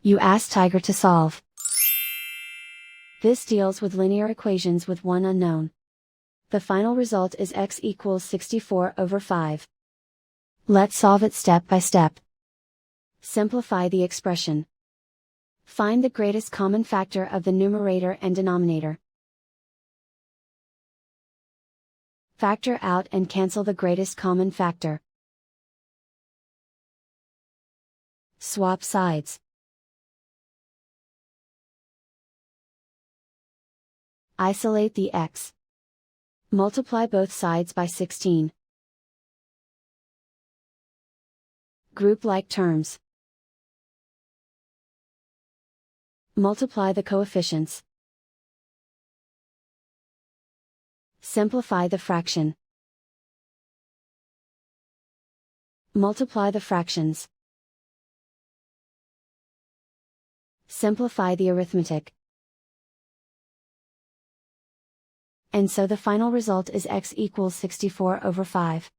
You ask Tiger to solve. This deals with linear equations with one unknown. The final result is x equals 64 over 5. Let's solve it step by step. Simplify the expression. Find the greatest common factor of the numerator and denominator. Factor out and cancel the greatest common factor. Swap sides. Isolate the x. Multiply both sides by 16. Group like terms. Multiply the coefficients. Simplify the fraction. Multiply the fractions. Simplify the arithmetic. And so the final result is x equals 64 over 5.